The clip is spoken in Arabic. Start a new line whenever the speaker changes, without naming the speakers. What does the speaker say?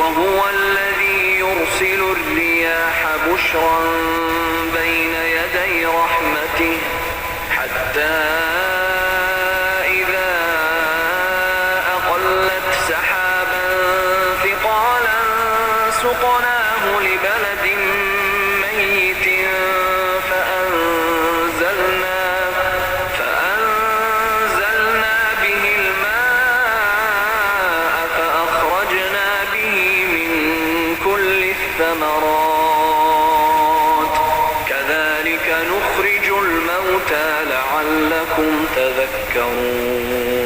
وهو الذي يرسل الرياح بشرا بين يدي رحمته حتى إذا أقلت سحابا ثقالا سقناه لبلد ميت فأنزلنا به الماء فأخرجنا به من كل الثمرات كذلك نخرج الموتى لعلكم تذكرون